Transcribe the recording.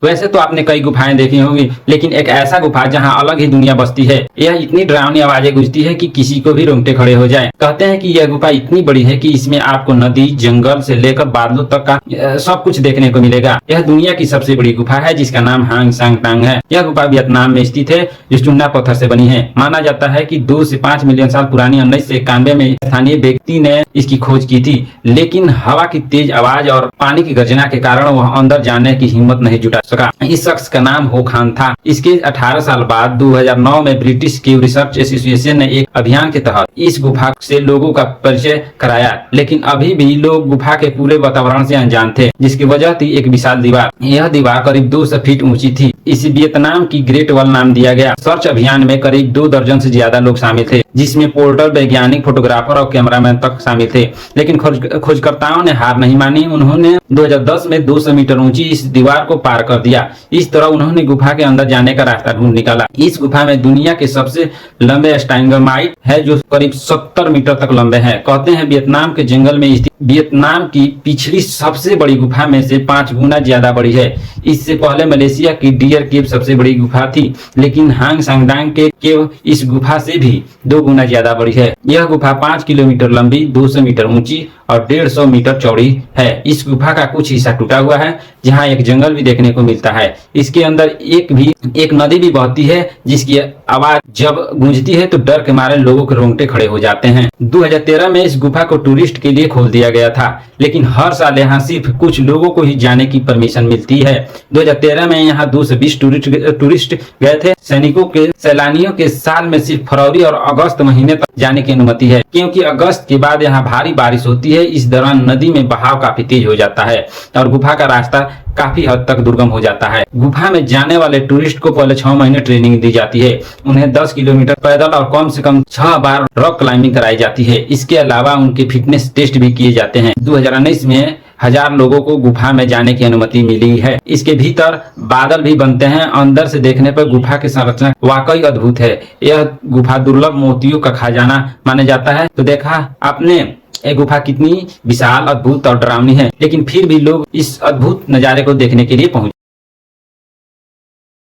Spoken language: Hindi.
वैसे तो आपने कई गुफाएं देखी होंगी, लेकिन एक ऐसा गुफा जहां अलग ही दुनिया बसती है। यह इतनी डरावनी आवाजें गूंजती है कि किसी को भी रोंगटे खड़े हो जाएं। कहते हैं कि यह गुफा इतनी बड़ी है कि इसमें आपको नदी, जंगल से लेकर बादलों तक का सब कुछ देखने को मिलेगा। यह दुनिया की सबसे बड़ी गुफा है, जिसका नाम हांग सांग टांग है। यह गुफा वियतनाम में स्थित है, जो चूना पत्थर से बनी है। माना जाता है कि 2 से 5 मिलियन साल पुरानी 1991 में स्थानीय व्यक्ति ने इसकी खोज की थी, लेकिन हवा की तेज आवाज और पानी की गर्जना के कारण वह अंदर जाने की हिम्मत नहीं जुटा सका। इस शख्स का नाम हो खान था। इसके 18 साल बाद 2009 में ब्रिटिश क्यू रिसर्च एसोसिएशन ने एक अभियान के तहत इस गुफा से लोगों का परिचय कराया, लेकिन अभी भी लोग गुफा के पूरे वातावरण से अनजान थे, जिसकी वजह थी एक विशाल दीवार। यह दीवार करीब 200 फीट ऊंची थी। इसे वियतनाम की ग्रेट वॉल नाम दिया गया। सर्च अभियान में करीब 2 दर्जन से ज्यादा लोग शामिल थे, जिसमें पोर्टर, वैज्ञानिक, फोटोग्राफर और कैमरामैन तक शामिल थे। लेकिन खोजकर्ताओं ने हार नहीं मानी। उन्होंने 2010 में 200 मीटर ऊंची इस दीवार को पार कर दिया। इस तरह उन्होंने गुफा के अंदर जाने का रास्ता ढूंढ निकाला। इस गुफा में दुनिया के सबसे लंबे स्टैलेग्माइट है, जो करीब 70 मीटर तक लंबे हैं। कहते हैं वियतनाम के जंगल में स्थित वियतनाम की पिछली सबसे बड़ी गुफा में से 5 गुना ज्यादा बड़ी है। इससे पहले मलेशिया की डियर केव सबसे बड़ी गुफा थी, लेकिन हांग सांगडांग के केव इस गुफा से भी 2 गुना ज्यादा बड़ी है। यह गुफा 5 किलोमीटर लंबी, 200 मीटर ऊंची और 150 मीटर चौड़ी है। इस गुफा का कुछ हिस्सा टूटा हुआ है, जहां एक जंगल भी देखने को मिलता है। इसके अंदर एक नदी भी बहती है, जिसकी आवाज जब गूंजती है तो डर के मारे लोगों के रोंगटे खड़े हो जाते हैं। 2013 में इस गुफा को टूरिस्ट के लिए खोल दिया गया था, लेकिन हर साल यहाँ सिर्फ कुछ लोगों को ही जाने की परमिशन मिलती है। 2013 में यहाँ 220 टूरिस्ट गए थे। सैलानियों के साल में सिर्फ फरवरी और अगस्त महीने तक जाने की अनुमति है, क्योंकि अगस्त के बाद यहाँ भारी बारिश होती है। इस दौरान नदी में बहाव काफी तेज हो जाता है और गुफा का रास्ता काफी हद तक दुर्गम हो जाता है। गुफा में जाने वाले टूरिस्ट को पहले 6 महीने ट्रेनिंग दी जाती है। उन्हें 10 किलोमीटर पैदल और कम से कम 6 बार रॉक क्लाइंबिंग कराई जाती है। इसके अलावा उनके फिटनेस टेस्ट भी किए जाते हैं। 2019 में 1000 लोगों को गुफा में जाने की अनुमति मिली है। इसके भीतर बादल भी बनते हैं। अंदर से देखने पर गुफा की संरचना वाकई अद्भुत है। यह गुफा दुर्लभ मोतियों का खजाना माना जाता है। तो देखा आपने ये गुफा कितनी विशाल, अद्भुत और डरावनी है, लेकिन फिर भी लोग इस अद्भुत नजारे को देखने के लिए पहुंचे।